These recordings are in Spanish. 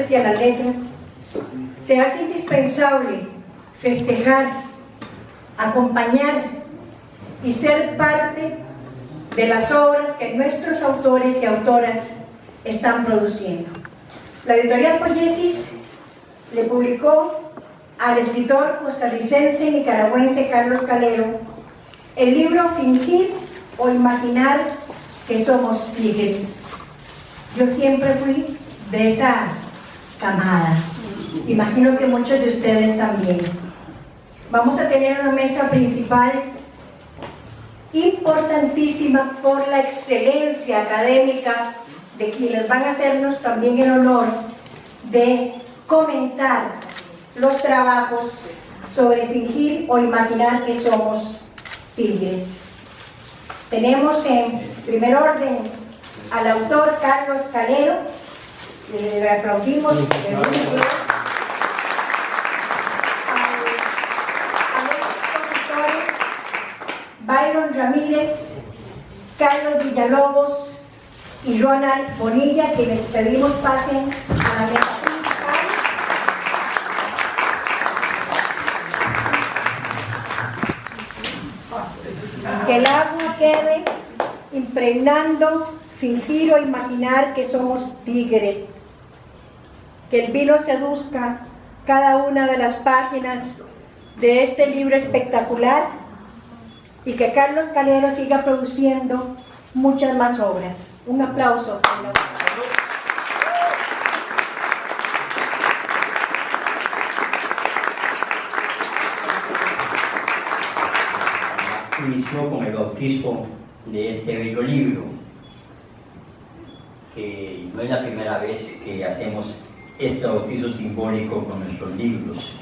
artes y a las letras, se hace indispensable festejar, acompañar y ser parte de las obras que nuestros autores y autoras están produciendo. La editorial Poiesis le publicó al escritor costarricense y nicaragüense Carlos Calero el libro Fingir o Imaginar que somos tigres. Yo siempre fui de esa camada, imagino que muchos de ustedes también. Vamos a tener una mesa principal importantísima por la excelencia académica de quienes van a hacernos también el honor de comentar los trabajos sobre fingir o imaginar que somos tigres. Tenemos en primer orden al autor Carlos Calero, le aplaudimos. Byron Ramírez, Carlos Villalobos y Ronald Bonilla, quienes pedimos pasen a la mesa principal. Que el agua quede impregnando, fingir o imaginar que somos tigres. Que el vino seduzca cada una de las páginas de este libro espectacular y que Carlos Calero siga produciendo muchas más obras. Un aplauso. Inició con el bautismo de este bello libro, que no es la primera vez que hacemos este bautizo simbólico con nuestros libros.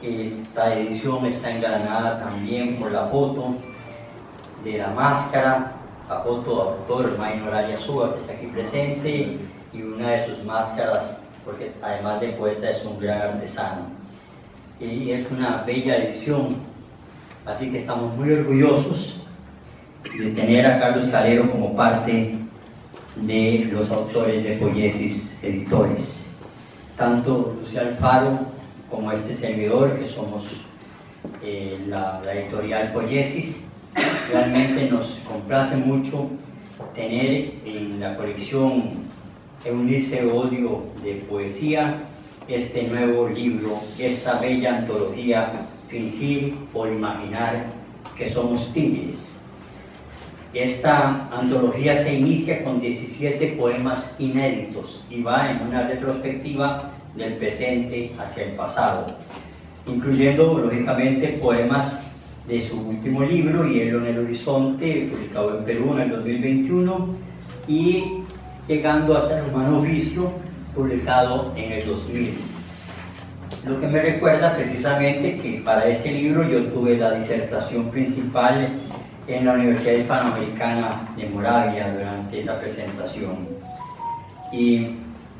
Esta edición está engalanada también por la foto de la máscara, la foto de autor Maynor Ariasúa, que está aquí presente, y una de sus máscaras, porque además de poeta es un gran artesano. Y es una bella edición, así que estamos muy orgullosos de tener a Carlos Calero como parte de los autores de Poiesis Editores. Tanto Lucía Alfaro como este servidor, que somos la editorial Poiesis, realmente nos complace mucho tener en la colección Eunice Odio de Poesía este nuevo libro, esta bella antología Fingir o Imaginar que somos tigres. Esta antología se inicia con 17 poemas inéditos y va en una retrospectiva del presente hacia el pasado, incluyendo lógicamente poemas de su último libro, Hielo en el Horizonte, publicado en Perú en el 2021, y llegando hasta El Humano Oficio, publicado en el 2000. Lo que me recuerda precisamente que para ese libro yo tuve la disertación principal en la Universidad Hispanoamericana de Moravia durante esa presentación. Y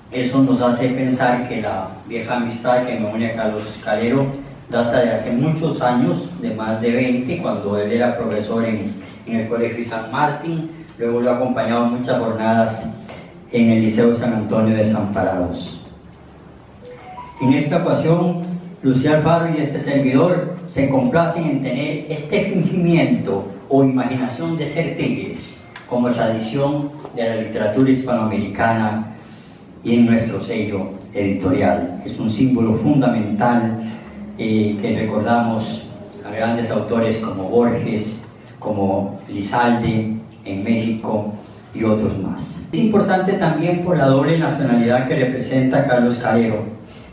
eso nos hace pensar que la vieja amistad que me une a Carlos Calero data de hace muchos años, de más de 20, cuando él era profesor en el Colegio San Martín, luego lo he acompañado en muchas jornadas en el Liceo San Antonio de Desamparados. En esta ocasión, Lucía Alfaro y este servidor se complacen en tener este fingimiento o imaginación de ser tigres como tradición de la literatura hispanoamericana y en nuestro sello editorial. Es un símbolo fundamental que recordamos a grandes autores como Borges, como Lizalde en México y otros más. Es importante también por la doble nacionalidad que representa Carlos Calero.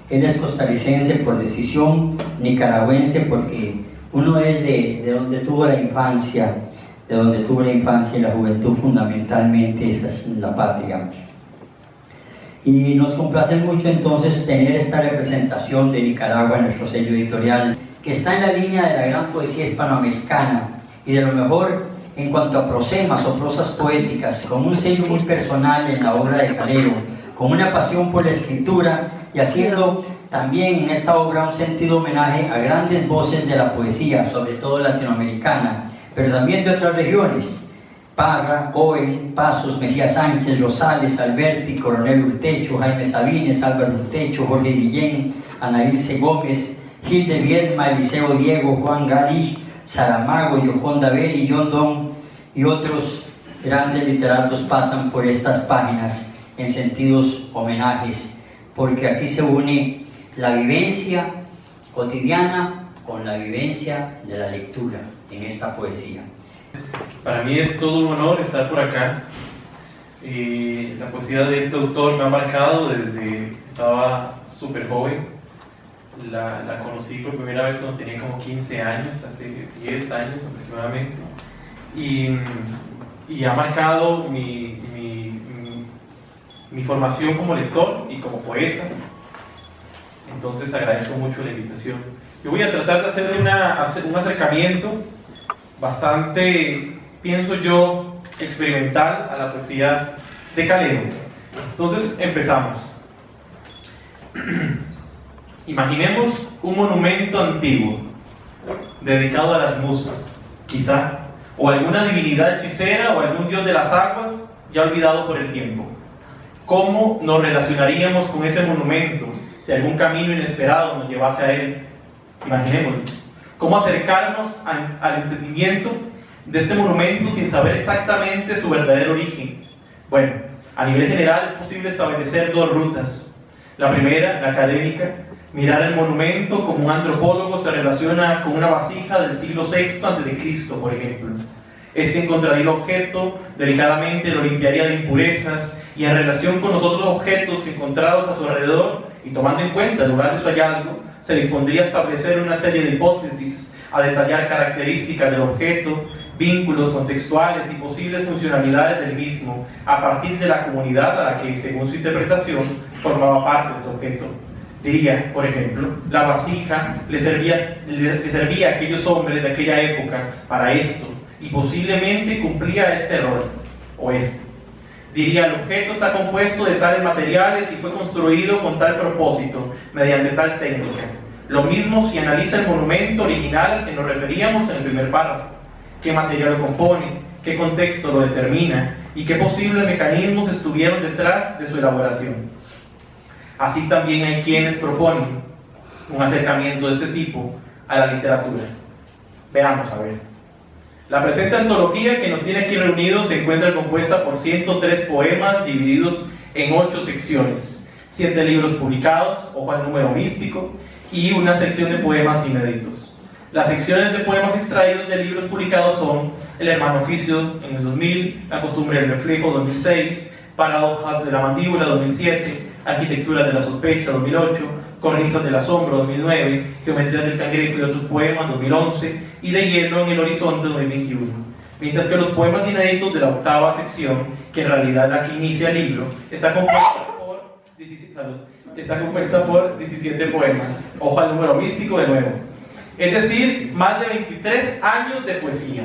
Él es costarricense por decisión, nicaragüense porque uno es de donde tuvo la infancia, y la juventud fundamentalmente, esa es la patria. Y nos complace mucho entonces tener esta representación de Nicaragua en nuestro sello editorial, que está en la línea de la gran poesía hispanoamericana y de lo mejor en cuanto a prosemas o prosas poéticas, con un sello muy personal en la obra de Calero, con una pasión por la escritura y haciendo también en esta obra un sentido homenaje a grandes voces de la poesía, sobre todo latinoamericana, pero también de otras regiones. Parra, Cohen, Pasos, Mejía Sánchez, Rosales, Alberti, Coronel Urtecho, Jaime Sabines, Álvaro Urtecho, Jorge Guillén, Ana Ilse Gómez, Gil de Viedma, Eliseo Diego, Juan Galish, Saramago, Yoconda Belli, John Donne y otros grandes literatos pasan por estas páginas en sentidos homenajes, porque aquí se une la vivencia cotidiana con la vivencia de la lectura en esta poesía. Para mí es todo un honor estar por acá. La poesía de este autor me ha marcado desde que estaba súper joven. La conocí por primera vez cuando tenía como 15 años, hace 10 años aproximadamente. Y ha marcado mi formación como lector y como poeta. Entonces agradezco mucho la invitación. Yo voy a tratar de hacer un acercamiento bastante, pienso yo, experimental a la poesía de Calero. Entonces empezamos. Imaginemos un monumento antiguo dedicado a las musas, quizá, o alguna divinidad hechicera o algún dios de las aguas ya olvidado por el tiempo. ¿Cómo nos relacionaríamos con ese monumento si algún camino inesperado nos llevase a él? Imaginémoslo. ¿Cómo acercarnos al entendimiento de este monumento sin saber exactamente su verdadero origen? Bueno, a nivel general es posible establecer dos rutas. La primera, la académica, mirar el monumento como un antropólogo se relaciona con una vasija del siglo VI a.C., por ejemplo. Este encontraría el objeto, delicadamente lo limpiaría de impurezas y en relación con los otros objetos encontrados a su alrededor y tomando en cuenta el lugar de su hallazgo, se dispondría a establecer una serie de hipótesis, a detallar características del objeto, vínculos contextuales y posibles funcionalidades del mismo a partir de la comunidad a la que, según su interpretación, formaba parte de este objeto. Diría, por ejemplo, la vasija le servía a aquellos hombres de aquella época para esto y posiblemente cumplía este rol, o este. Diría, el objeto está compuesto de tales materiales y fue construido con tal propósito, mediante tal técnica. Lo mismo si analiza el monumento original al que nos referíamos en el primer párrafo. ¿Qué material lo compone? ¿Qué contexto lo determina? ¿Y qué posibles mecanismos estuvieron detrás de su elaboración? Así también hay quienes proponen un acercamiento de este tipo a la literatura. Veamos a ver. La presente antología que nos tiene aquí reunidos se encuentra compuesta por 103 poemas divididos en 8 secciones, 7 libros publicados, ojo al número místico, y una sección de poemas inéditos. Las secciones de poemas extraídos de libros publicados son El hermano oficio en el 2000, La costumbre del reflejo 2006, Paradojas de la mandíbula 2007, Arquitectura de la sospecha 2008, Cornisas del asombro 2009, Geometría del cangrejo y otros poemas 2011 y De hielo en el horizonte 2021. Mientras que los poemas inéditos de la octava sección, que en realidad es la que inicia el libro, está compuesta por 17 poemas. Ojo al número místico de nuevo. Es decir, más de 23 años de poesía.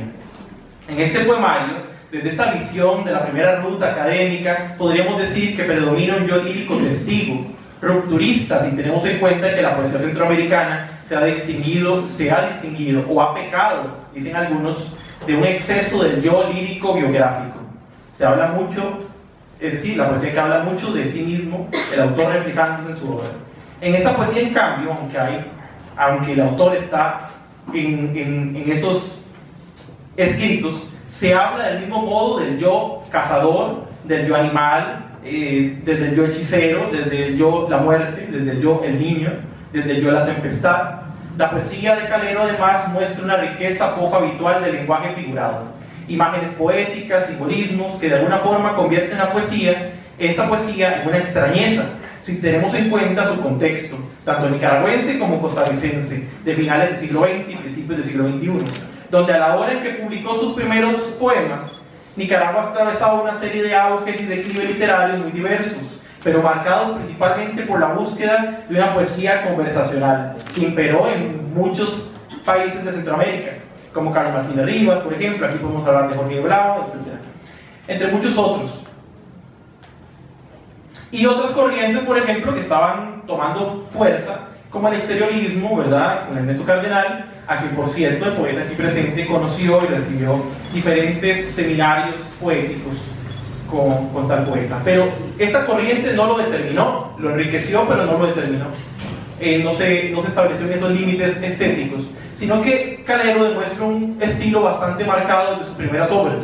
En este poemario, desde esta visión de la primera ruta académica, podríamos decir que predomina un yo lírico testigo, rupturista, si tenemos en cuenta que la poesía centroamericana se ha distinguido o ha pecado, dicen algunos, de un exceso del yo lírico biográfico. Se habla mucho, es decir, la poesía que habla mucho de sí mismo, el autor reflejándose en su obra. En esa poesía, en cambio, aunque el autor está en esos escritos, se habla del mismo modo del yo cazador, del yo animal, desde el yo hechicero, desde el yo la muerte, desde el yo el niño, desde el yo la tempestad. La poesía de Calero además muestra una riqueza poco habitual del lenguaje figurado, imágenes poéticas, simbolismos que de alguna forma convierten esta poesía en una extrañeza, si tenemos en cuenta su contexto, tanto nicaragüense como costarricense, de finales del siglo XX y principios del siglo XXI, donde a la hora en que publicó sus primeros poemas, Nicaragua atravesaba una serie de auges y declives literarios muy diversos, pero marcados principalmente por la búsqueda de una poesía conversacional, que imperó en muchos países de Centroamérica, como Carlos Martínez Rivas, por ejemplo, aquí podemos hablar de Jorge Bravo, etc. Entre muchos otros. Y otras corrientes, por ejemplo, que estaban tomando fuerza, como el exteriorismo, ¿verdad?, con Ernesto Cardenal, a quien, por cierto, el poeta aquí presente conoció y recibió diferentes seminarios poéticos con tal poeta. Pero esta corriente no lo determinó, lo enriqueció, pero no lo determinó. No se estableció en esos límites estéticos, sino que Calero demuestra un estilo bastante marcado desde sus primeras obras,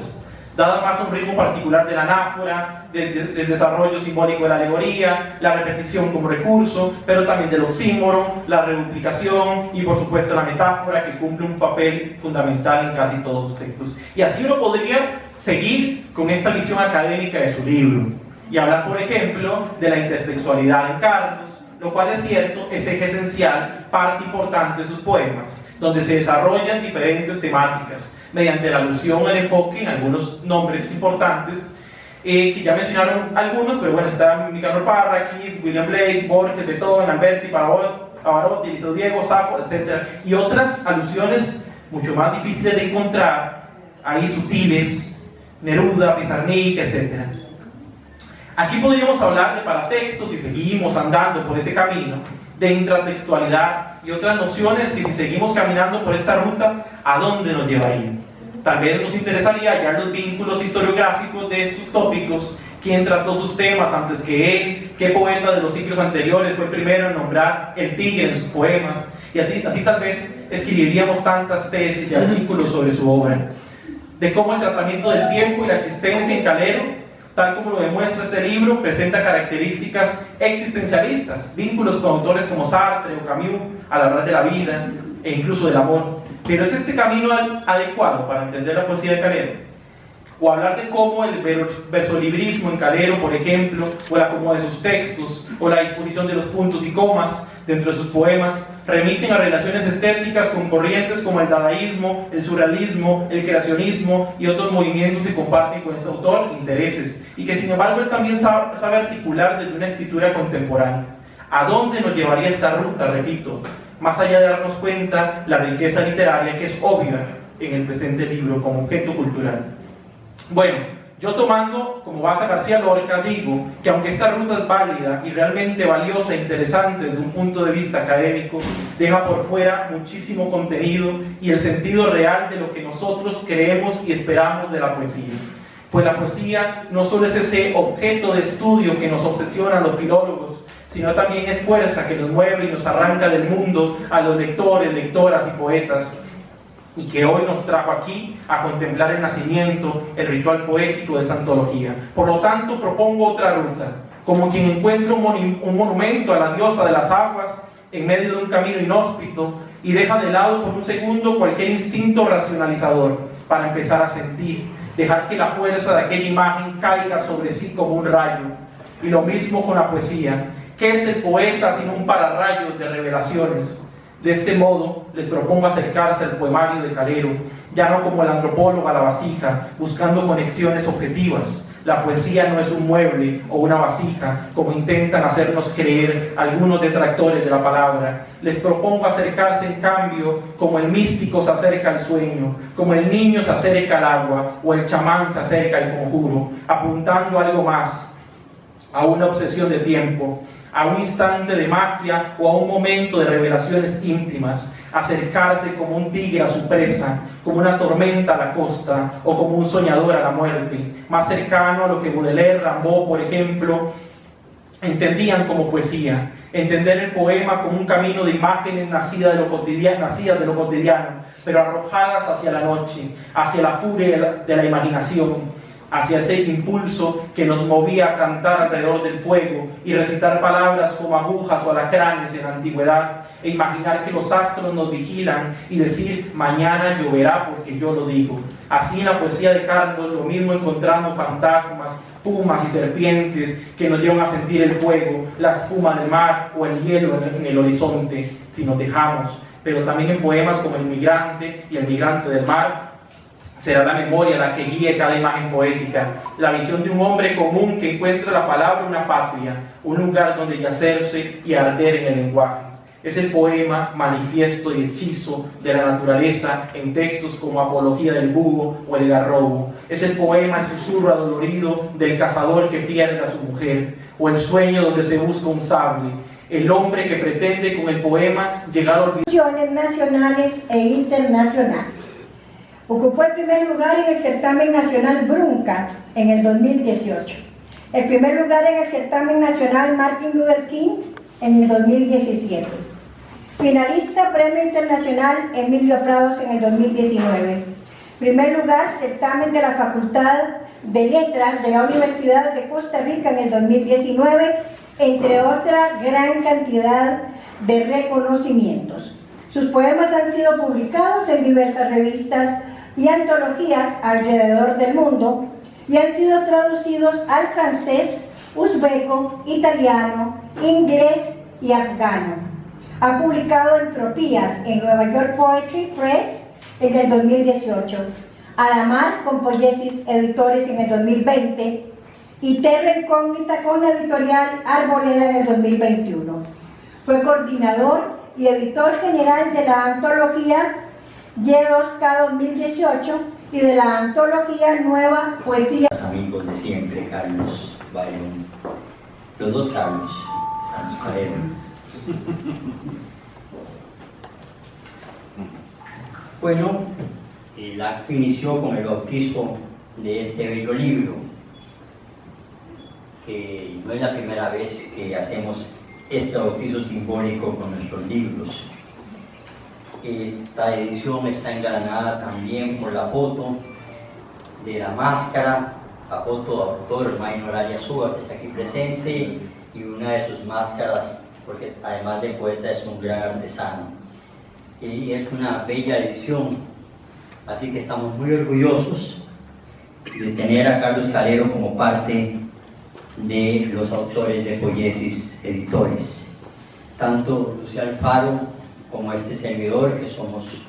dada más un ritmo particular de la anáfora, del desarrollo simbólico de la alegoría, la repetición como recurso, pero también del oxímoron, la reduplicación y por supuesto la metáfora, que cumple un papel fundamental en casi todos sus textos. Y así uno podría seguir con esta visión académica de su libro y hablar, por ejemplo, de la intertextualidad en Carlos, lo cual es cierto, es eje esencial, parte importante de sus poemas, donde se desarrollan diferentes temáticas mediante la alusión al enfoque en algunos nombres importantes, que ya mencionaron algunos, pero bueno, está Nicanor Parra, Keats, William Blake, Borges, Beethoven, Alberti, Pavarotti, Eliseo Diego, Safo, etc. Y otras alusiones mucho más difíciles de encontrar, ahí sutiles, Neruda, Pizarnik, etc. Aquí podríamos hablar de paratextos, y seguimos andando por ese camino, de intratextualidad y otras nociones que, si seguimos caminando por esta ruta, ¿a dónde nos llevarían? Tal vez nos interesaría hallar los vínculos historiográficos de estos tópicos, quién trató sus temas antes que él, qué poeta de los siglos anteriores fue el primero en nombrar el tigre en sus poemas, y así tal vez escribiríamos tantas tesis y artículos sobre su obra, de cómo el tratamiento del tiempo y la existencia en Calero, tal como lo demuestra este libro, presenta características existencialistas, vínculos con autores como Sartre o Camus al hablar de la vida e incluso del amor. Pero ¿es este camino adecuado para entender la poesía de Calero? O hablar de cómo el versolibrismo en Calero, por ejemplo, o el acomodo de sus textos, o la disposición de los puntos y comas dentro de sus poemas, remiten a relaciones estéticas con corrientes como el dadaísmo, el surrealismo, el creacionismo y otros movimientos que comparten con este autor intereses, y que sin embargo él también sabe articular desde una escritura contemporánea. ¿A dónde nos llevaría esta ruta? Repito, más allá de darnos cuenta la riqueza literaria que es obvia en el presente libro como objeto cultural. Bueno, yo tomando como base a García Lorca digo que aunque esta ruta es válida y realmente valiosa e interesante desde un punto de vista académico, deja por fuera muchísimo contenido y el sentido real de lo que nosotros creemos y esperamos de la poesía. Pues la poesía no solo es ese objeto de estudio que nos obsesiona a los filólogos, sino también es fuerza que nos mueve y nos arranca del mundo a los lectores, lectoras y poetas, y que hoy nos trajo aquí a contemplar el nacimiento, el ritual poético de esta antología. Por lo tanto, propongo otra ruta, como quien encuentra un monumento a la diosa de las aguas en medio de un camino inhóspito y deja de lado por un segundo cualquier instinto racionalizador para empezar a sentir, dejar que la fuerza de aquella imagen caiga sobre sí como un rayo. Y lo mismo con la poesía. ¿Qué es el poeta sino un pararrayos de revelaciones? De este modo, les propongo acercarse al poemario de Calero, ya no como el antropólogo a la vasija, buscando conexiones objetivas. La poesía no es un mueble o una vasija, como intentan hacernos creer algunos detractores de la palabra. Les propongo acercarse, en cambio, como el místico se acerca al sueño, como el niño se acerca al agua, o el chamán se acerca al conjuro, apuntando a algo más, a una obsesión de tiempo, a un instante de magia o a un momento de revelaciones íntimas, acercarse como un tigre a su presa, como una tormenta a la costa o como un soñador a la muerte, más cercano a lo que Baudelaire, Rimbaud, por ejemplo, entendían como poesía. Entender el poema como un camino de imágenes nacidas de lo cotidiano, pero arrojadas hacia la noche, hacia la furia de la imaginación, hacia ese impulso que nos movía a cantar alrededor del fuego y recitar palabras como agujas o alacranes en la antigüedad, e imaginar que los astros nos vigilan y decir mañana lloverá porque yo lo digo. Así en la poesía de Carlos lo mismo encontramos fantasmas, pumas y serpientes que nos llevan a sentir el fuego, la espuma del mar o el hielo en el horizonte si nos dejamos. Pero también en poemas como El migrante y El migrante del mar, será la memoria la que guíe cada imagen poética, la visión de un hombre común que encuentra la palabra una patria, un lugar donde yacerse y arder en el lenguaje. Es el poema manifiesto y hechizo de la naturaleza en textos como Apología del búho o El garrobo. Es el poema el susurro adolorido del cazador que pierde a su mujer, o el sueño donde se busca un sable. el hombre que pretende con el poema llegar a organizaciones nacionales e internacionales. Ocupó el primer lugar en el certamen nacional Brunca en el 2018. El primer lugar en el certamen nacional Martin Luther King en el 2017. Finalista Premio Internacional Emilio Prados en el 2019. Primer lugar, certamen de la Facultad de Letras de la Universidad de Costa Rica en el 2019, entre otra gran cantidad de reconocimientos. Sus poemas han sido publicados en diversas revistas y antologías alrededor del mundo y han sido traducidos al francés, uzbeco, italiano, inglés y afgano. Ha publicado Entropías en Nueva York Poetry Press en el 2018, Adamar con Poiesis Editores en el 2020 y Terra Incógnita con la editorial Arboleda en el 2021. Fue coordinador y editor general de la antología Y2K 2018 y de la antología Nueva Poesía. Amigos de siempre, Carlos Bayón, los dos Carlos Calero. Bueno, el acto inició con el bautizo de este bello libro, que no es la primera vez que hacemos este bautizo simbólico con nuestros libros. Esta edición está engalanada también por la foto de la máscara, la foto del autor Maynor Arias Uva, que está aquí presente, y una de sus máscaras, porque además de poeta es un gran artesano. Y es una bella edición, así que estamos muy orgullosos de tener a Carlos Calero como parte de los autores de Poiesis Editores. Tanto Lucía Alfaro como este servidor, que somos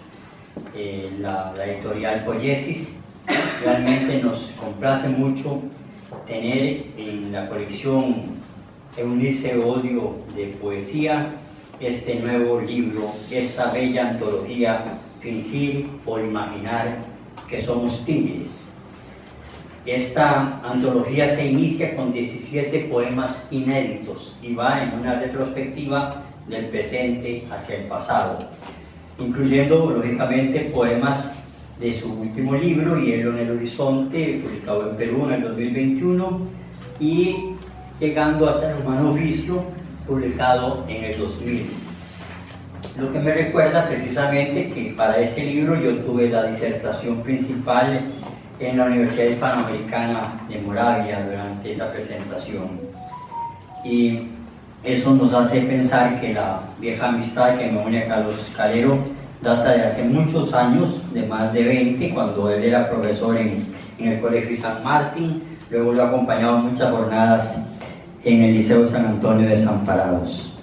la editorial Poiesis, realmente nos complace mucho tener en la colección Eunice Odio de Poesía este nuevo libro, esta bella antología, Fingir o Imaginar que somos tigres. Esta antología se inicia con 17 poemas inéditos y va en una retrospectiva del presente hacia el pasado, incluyendo lógicamente poemas de su último libro, Hielo en el Horizonte, publicado en Perú en el 2021, y llegando hasta El Humano Oficio, publicado en el 2000. Lo que me recuerda precisamente que para ese libro yo tuve la disertación principal en la Universidad Hispanoamericana de Moravia durante esa presentación. Y eso nos hace pensar que la vieja amistad que me une a Carlos Calero data de hace muchos años, de más de 20, cuando él era profesor en el Colegio San Martín. Luego lo he acompañado en muchas jornadas en el Liceo San Antonio de Desamparados.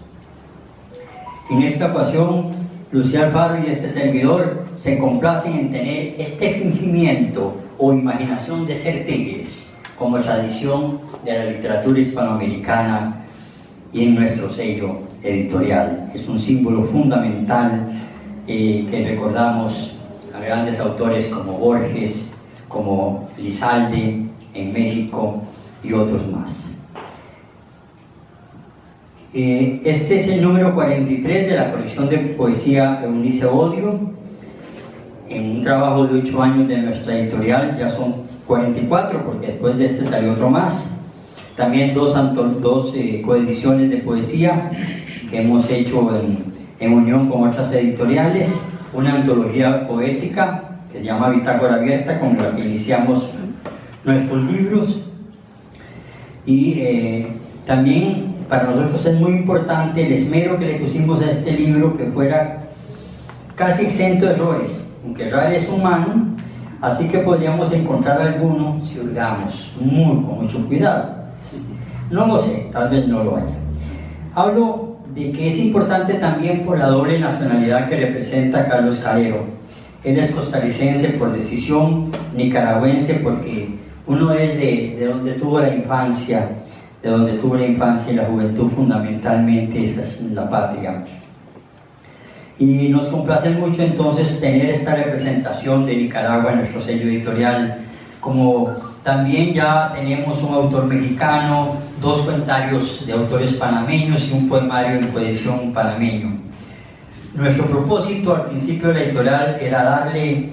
En esta ocasión, Lucía Alfaro y este servidor se complacen en tener este fingimiento o imaginación de ser tigres como tradición de la literatura hispanoamericana y en nuestro sello editorial. Es un símbolo fundamental que recordamos a grandes autores como Borges, como Lizalde en México y otros más. Este es el número 43 de la colección de poesía Eunice Odio. En un trabajo de 8 años de nuestra editorial ya son 44, porque después de este salió otro más. También dos coediciones de poesía que hemos hecho en unión con otras editoriales. Una antología poética que se llama Bitácora Abierta, con la que iniciamos nuestros libros. Y también para nosotros es muy importante el esmero que le pusimos a este libro, que fuera casi exento de errores, aunque errar es humano, así que podríamos encontrar alguno si hurgamos con mucho cuidado. No lo sé, tal vez no lo haya. Hablo de que es importante también por la doble nacionalidad que representa Carlos Calero. Él es costarricense por decisión, nicaragüense porque uno es de donde tuvo la infancia, y la juventud fundamentalmente, esa es la patria. Y nos complace mucho entonces tener esta representación de Nicaragua en nuestro sello editorial, como también ya tenemos un autor mexicano 2 cuentarios de autores panameños y un poemario en coedición panameño. Nuestro propósito al principio de la editorial era darle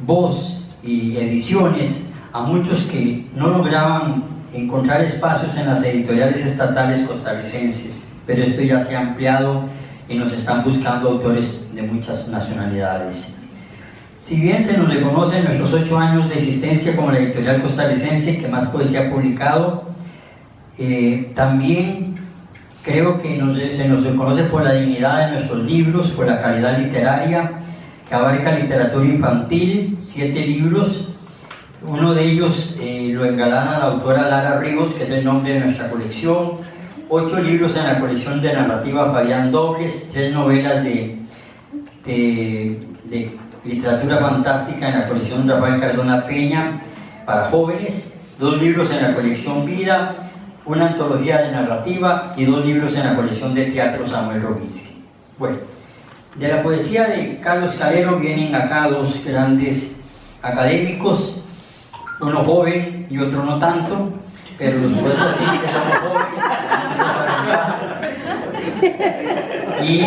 voz y ediciones a muchos que no lograban encontrar espacios en las editoriales estatales costarricenses, pero esto ya se ha ampliado y nos están buscando autores de muchas nacionalidades. Si bien se nos reconoce en nuestros 8 años de existencia como la editorial costarricense que más poesía ha publicado, también creo que se nos reconoce por la dignidad de nuestros libros, por la calidad literaria, que abarca literatura infantil, 7 libros. Uno de ellos lo engalana la autora Lara Ríos, que es el nombre de nuestra colección. 8 libros en la colección de narrativa Fabián Dobles, 3 novelas de literatura fantástica en la colección Rafael Cardona Peña para jóvenes, 2 libros en la colección Vida, una antología de narrativa y 2 libros en la colección de teatro Samuel Robinsky. Bueno, de la poesía de Carlos Calero vienen acá 2 grandes académicos, uno joven y otro no tanto, pero los puedo decir que somos jóvenes. Y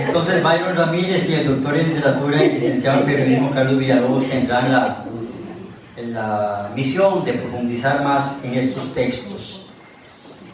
entonces Byron Ramírez y el doctor en literatura y licenciado en periodismo Carlos Villalobos tendrán la misión de profundizar más en estos textos.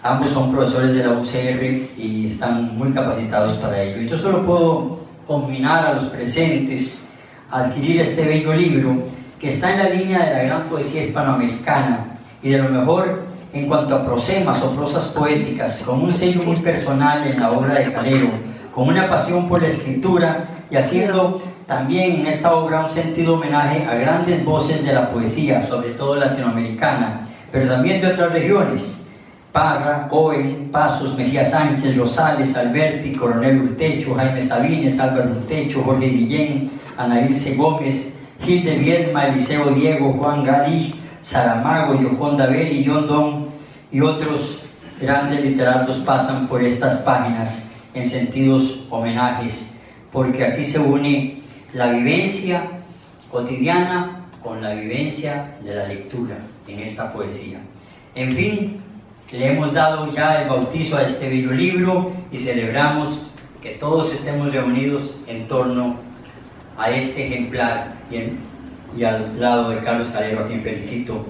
Ambos son profesores de la UCR y están muy capacitados para ello. Yo solo puedo conminar a los presentes a adquirir este bello libro que está en la línea de la gran poesía hispanoamericana y de lo mejor en cuanto a prosemas o prosas poéticas, con un sello muy personal en la obra de Calero, con una pasión por la escritura y haciendo también en esta obra un sentido homenaje a grandes voces de la poesía, sobre todo latinoamericana, pero también de otras regiones: Parra, Cohen, Pasos, Mejía Sánchez, Rosales, Alberti, Coronel Urtecho, Jaime Sabines, Álvaro Urtecho, Jorge Guillén, Ana Ilse Gómez, Gil de Viedma, Eliseo Diego, Juan Galich, Saramago, Yoconda Belli, John Donne y otros grandes literatos pasan por estas páginas en sentidos homenajes, porque aquí se une la vivencia cotidiana con la vivencia de la lectura en esta poesía. En fin, le hemos dado ya el bautizo a este bello libro y celebramos que todos estemos reunidos en torno a este ejemplar y al lado de Carlos Calero, a quien felicito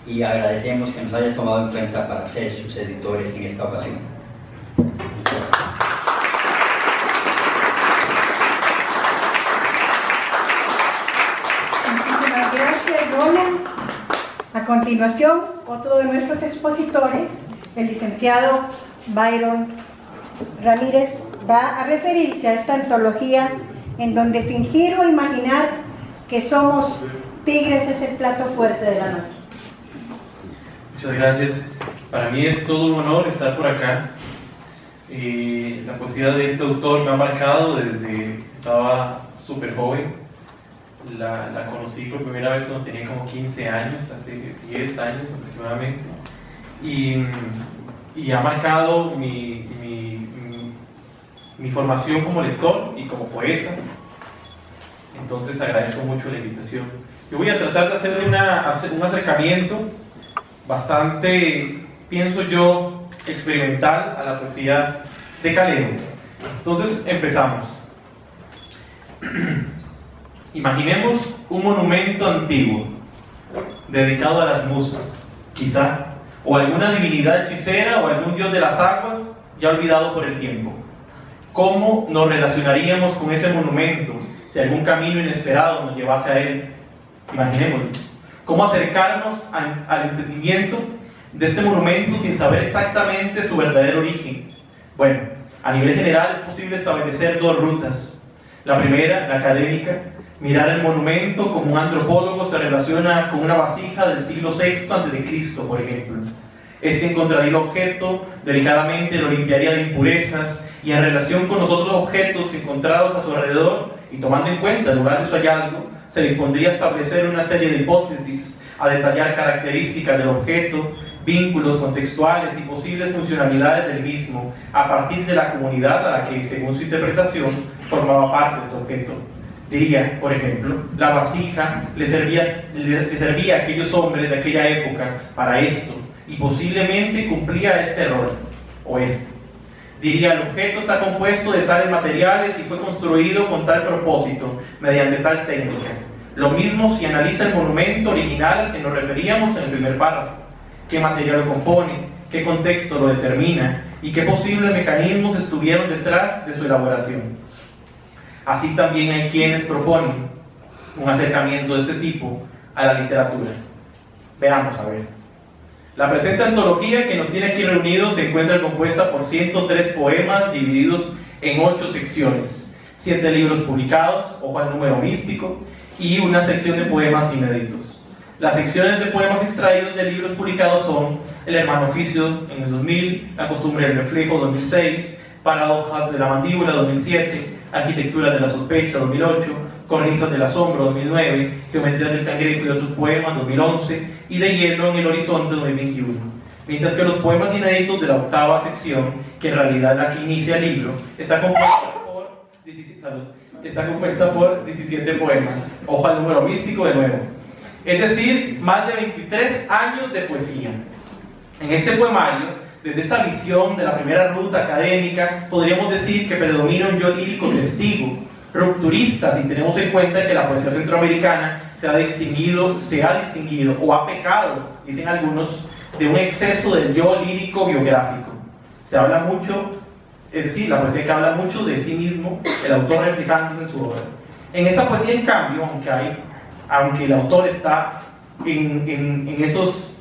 y agradecemos que nos haya tomado en cuenta para ser sus editores en esta ocasión. Muchísimas gracias, Roland. A continuación, otro de nuestros expositores, el licenciado Byron Ramírez, va a referirse a esta antología en donde fingir o imaginar que somos tigres es el plato fuerte de la noche. Muchas gracias. Para mí es todo un honor estar por acá. La poesía de este autor me ha marcado desde que estaba súper joven. La conocí por primera vez cuando tenía como 15 años, hace 10 años aproximadamente. Y ha marcado mi formación como lector y como poeta. Entonces agradezco mucho la invitación. Yo voy a tratar de hacer un acercamiento bastante, pienso yo, experimental a la poesía de Calero. Entonces empezamos. Imaginemos un monumento antiguo dedicado a las musas, quizá, o alguna divinidad hechicera o algún dios de las aguas ya olvidado por el tiempo. ¿Cómo nos relacionaríamos con ese monumento si algún camino inesperado nos llevase a él? Imaginémoslo. ¿Cómo acercarnos al entendimiento de este monumento sin saber exactamente su verdadero origen? Bueno, a nivel general es posible establecer 2 rutas. La primera, la académica, mirar el monumento como un antropólogo se relaciona con una vasija del siglo VI a.C., por ejemplo. Este encontraría el objeto, delicadamente lo limpiaría de impurezas y en relación con los otros objetos encontrados a su alrededor y tomando en cuenta el lugar de su hallazgo, se dispondría a establecer una serie de hipótesis, a detallar características del objeto, vínculos contextuales y posibles funcionalidades del mismo a partir de la comunidad a la que, según su interpretación, formaba parte de este objeto. Diría, por ejemplo, la vasija le servía a aquellos hombres de aquella época para esto, y posiblemente cumplía este error, o este. Diría, el objeto está compuesto de tales materiales y fue construido con tal propósito, mediante tal técnica. Lo mismo si analiza el monumento original al que nos referíamos en el primer párrafo. ¿Qué material lo compone? ¿Qué contexto lo determina? ¿Y qué posibles mecanismos estuvieron detrás de su elaboración? Así también hay quienes proponen un acercamiento de este tipo a la literatura. Veamos a ver. La presente antología que nos tiene aquí reunidos se encuentra compuesta por 103 poemas divididos en 8 secciones, 7 libros publicados, ojo al número místico, y una sección de poemas inéditos. Las secciones de poemas extraídos de libros publicados son El hermano oficio en el 2000, La costumbre del reflejo 2006, Paradojas de la mandíbula 2007, Arquitectura de la sospecha 2008, Cornisas del asombro 2009, Geometría del cangrejo y otros poemas 2011 y De hielo en el horizonte 2021. Mientras que los poemas inéditos de la octava sección, que en realidad es la que inicia el libro, está compuesta por 17 poemas. Ojo al número místico de nuevo. Es decir, más de 23 años de poesía. En este poemario, desde esta visión de la primera ruta académica, podríamos decir que predomina un yo lírico testigo, rupturista, si tenemos en cuenta que la poesía centroamericana se ha distinguido o ha pecado, dicen algunos, de un exceso del yo lírico biográfico. Se habla mucho, es decir, la poesía que habla mucho de sí mismo, el autor reflejándose en su obra. En esa poesía, en cambio, aunque el autor está en esos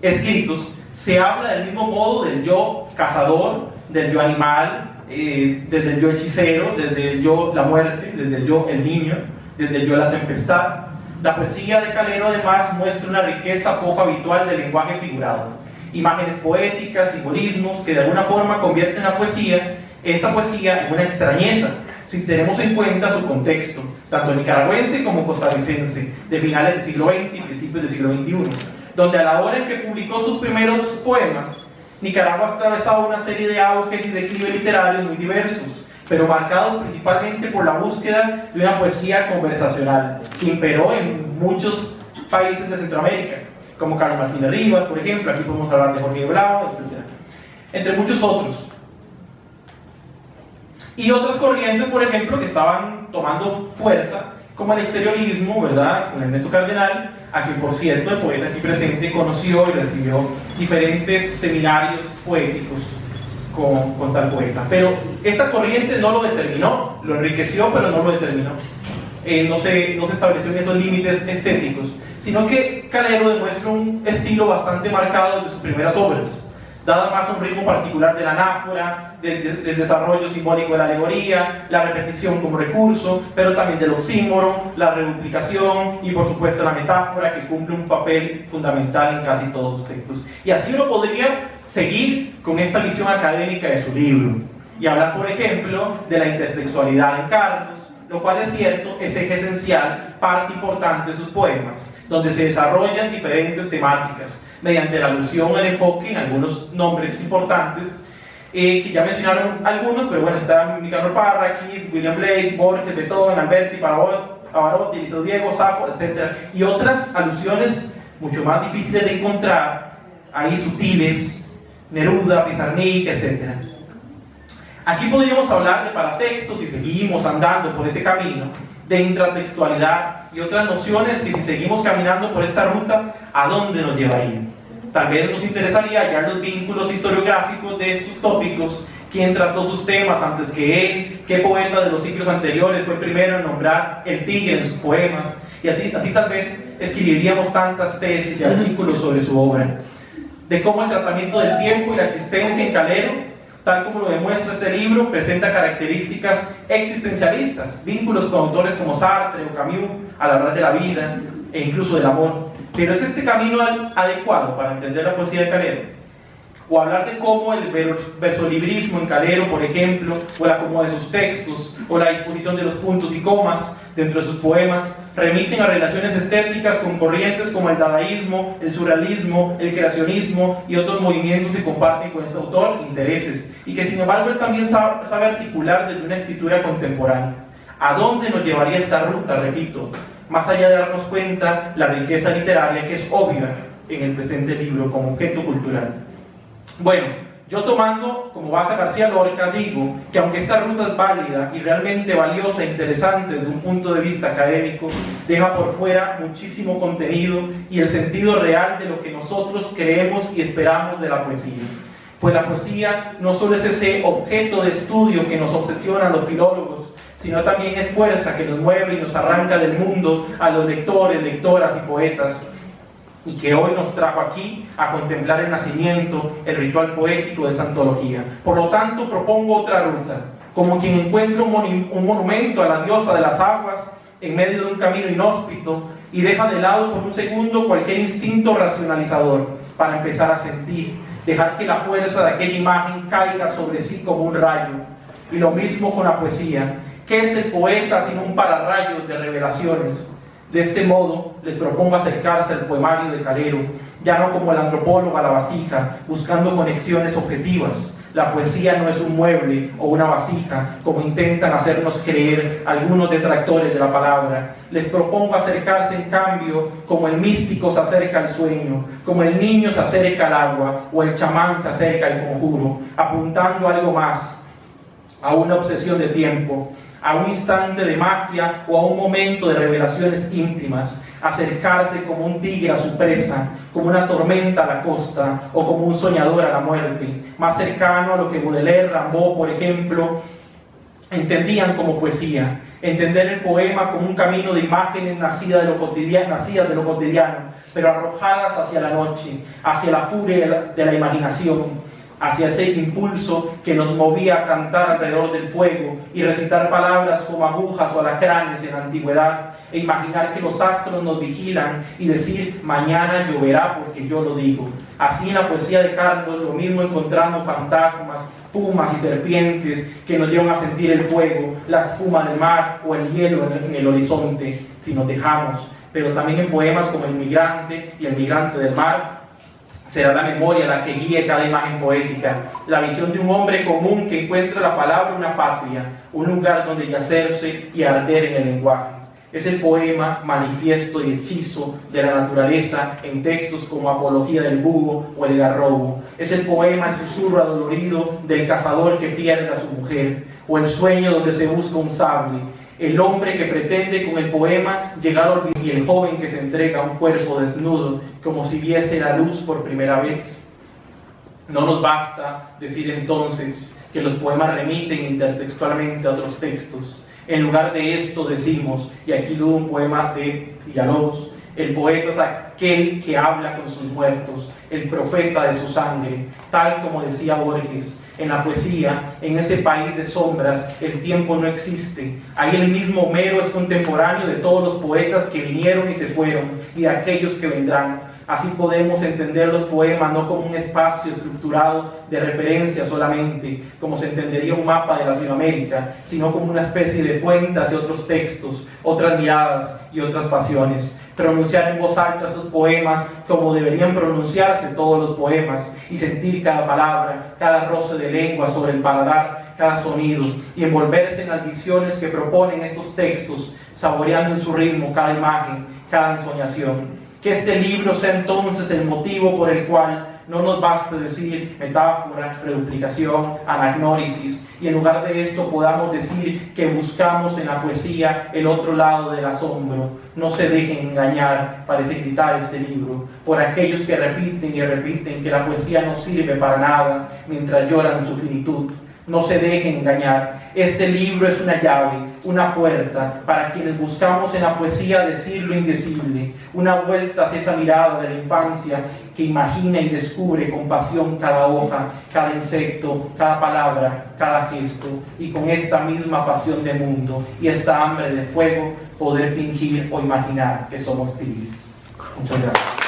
escritos, se habla del mismo modo del yo cazador, del yo animal, desde el yo hechicero, desde el yo la muerte, desde el yo el niño, desde el yo la tempestad. La poesía de Calero además muestra una riqueza poco habitual del lenguaje figurado, imágenes poéticas, simbolismos que de alguna forma convierten esta poesía en una extrañeza, si tenemos en cuenta su contexto, tanto nicaragüense como costarricense, de finales del siglo XX y principios del siglo XXI, donde a la hora en que publicó sus primeros poemas, Nicaragua atravesaba una serie de auges y declives literarios muy diversos, pero marcados principalmente por la búsqueda de una poesía conversacional que imperó en muchos países de Centroamérica, como Carlos Martínez Rivas, por ejemplo. Aquí podemos hablar de Jorge Bravo, etc., entre muchos otros. Y otras corrientes, por ejemplo, que estaban tomando fuerza, como el exteriorismo, ¿verdad?, con Ernesto Cardenal, a quien, por cierto, el poeta aquí presente conoció y recibió diferentes seminarios poéticos con tal poeta. Pero esta corriente no lo determinó, lo enriqueció, pero no lo determinó. No se estableció en esos límites estéticos, sino que Calero demuestra un estilo bastante marcado de sus primeras obras, dada más un ritmo particular de la anáfora, del desarrollo simbólico de la alegoría, la repetición como recurso, pero también del oxímoron, la reduplicación y, por supuesto, la metáfora, que cumple un papel fundamental en casi todos sus textos. Y así uno podría seguir con esta visión académica de su libro y hablar, por ejemplo, de la intertextualidad en Carlos, lo cual es cierto, es eje esencial, parte importante de sus poemas, donde se desarrollan diferentes temáticas mediante la alusión al enfoque en algunos nombres importantes, que ya mencionaron algunos, pero bueno, están Nicanor Parra, Keats, William Blake, Borges, Beethoven, Alberti, Pavarotti, Liceo Diego, Safo, etc. Y otras alusiones mucho más difíciles de encontrar, ahí sutiles, Neruda, Pizarnik, etc. Aquí podríamos hablar de paratextos si seguimos andando por ese camino, de intratextualidad y otras nociones que, si seguimos caminando por esta ruta, ¿a dónde nos llevarían? Tal vez nos interesaría hallar los vínculos historiográficos de estos tópicos, quién trató sus temas antes que él, qué poeta de los siglos anteriores fue el primero en nombrar el tigre en sus poemas, y así tal vez escribiríamos tantas tesis y artículos sobre su obra, de cómo el tratamiento del tiempo y la existencia en Calero, tal como lo demuestra este libro, presenta características existencialistas, vínculos con autores como Sartre o Camus al hablar de la vida e incluso del amor. Pero ¿es este camino adecuado para entender la poesía de Calero? O hablar de cómo el versolibrismo en Calero, por ejemplo, o el acomodo de sus textos, o la disposición de los puntos y comas dentro de sus poemas, remiten a relaciones estéticas con corrientes como el dadaísmo, el surrealismo, el creacionismo y otros movimientos que comparten con este autor intereses, y que sin embargo él también sabe articular desde una escritura contemporánea. ¿A dónde nos llevaría esta ruta? Repito, más allá de darnos cuenta la riqueza literaria, que es obvia, en el presente libro como objeto cultural. Bueno, yo tomando como base a García Lorca digo que aunque esta ruta es válida y realmente valiosa e interesante desde un punto de vista académico, deja por fuera muchísimo contenido y el sentido real de lo que nosotros creemos y esperamos de la poesía. Pues la poesía no solo es ese objeto de estudio que nos obsesiona a los filólogos, sino también es fuerza que nos mueve y nos arranca del mundo a los lectores, lectoras y poetas, y que hoy nos trajo aquí a contemplar el nacimiento, el ritual poético de esta antología. Por lo tanto, propongo otra ruta, como quien encuentra un monumento a la diosa de las aguas en medio de un camino inhóspito y deja de lado por un segundo cualquier instinto racionalizador para empezar a sentir, dejar que la fuerza de aquella imagen caiga sobre sí como un rayo. Y lo mismo con la poesía. ¿Qué es el poeta sino un pararrayos de revelaciones? De este modo, les propongo acercarse al poemario de Calero, ya no como el antropólogo a la vasija, buscando conexiones objetivas. La poesía no es un mueble o una vasija, como intentan hacernos creer algunos detractores de la palabra. Les propongo acercarse, en cambio, como el místico se acerca al sueño, como el niño se acerca al agua, o el chamán se acerca al conjuro, apuntando a algo más, a una obsesión de tiempo, a un instante de magia o a un momento de revelaciones íntimas, acercarse como un tigre a su presa, como una tormenta a la costa o como un soñador a la muerte, más cercano a lo que Baudelaire, Rimbaud, por ejemplo, entendían como poesía. Entender el poema como un camino de imágenes nacidas de lo cotidiano, pero arrojadas hacia la noche, hacia la furia de la imaginación, hacia ese impulso que nos movía a cantar alrededor del fuego y recitar palabras como agujas o alacranes en la antigüedad, e imaginar que los astros nos vigilan y decir mañana lloverá porque yo lo digo. Así en la poesía de Carlos lo mismo encontramos fantasmas, pumas y serpientes que nos llevan a sentir el fuego, la espuma del mar o el hielo en el horizonte si nos dejamos. Pero también en poemas como El migrante y El migrante del mar, será la memoria la que guíe cada imagen poética, la visión de un hombre común que encuentra la palabra una patria, un lugar donde yacerse y arder en el lenguaje. Es el poema manifiesto y hechizo de la naturaleza en textos como Apología del búho o El garrobo. Es el poema el susurro adolorido del cazador que pierde a su mujer, o el sueño donde se busca un sable. El hombre que pretende con el poema llegar al olvido y el joven que se entrega a un cuerpo desnudo como si viese la luz por primera vez. No nos basta decir entonces que los poemas remiten intertextualmente a otros textos. En lugar de esto decimos, y aquí hubo un poema de Villalobos, el poeta es aquel que habla con sus muertos, el profeta de su sangre, tal como decía Borges. En la poesía, en ese país de sombras, el tiempo no existe. Ahí el mismo Homero es contemporáneo de todos los poetas que vinieron y se fueron, y de aquellos que vendrán. Así podemos entender los poemas no como un espacio estructurado de referencia solamente, como se entendería un mapa de Latinoamérica, sino como una especie de puente hacia otros textos, otras miradas y otras pasiones. Pronunciar en voz alta esos poemas como deberían pronunciarse todos los poemas y sentir cada palabra, cada roce de lengua sobre el paladar, cada sonido, y envolverse en las visiones que proponen estos textos, saboreando en su ritmo cada imagen, cada ensoñación. Que este libro sea entonces el motivo por el cual no nos baste decir metáfora, reduplicación, anagnórisis, y en lugar de esto podamos decir que buscamos en la poesía el otro lado del asombro. No se dejen engañar, parece gritar este libro, por aquellos que repiten y repiten que la poesía no sirve para nada mientras lloran su finitud. No se dejen engañar. Este libro es una llave, una puerta para quienes buscamos en la poesía decir lo indecible, una vuelta hacia esa mirada de la infancia que imagina y descubre con pasión cada hoja, cada insecto, cada palabra, cada gesto, y con esta misma pasión de mundo y esta hambre de fuego poder fingir o imaginar que somos tigres. Muchas gracias.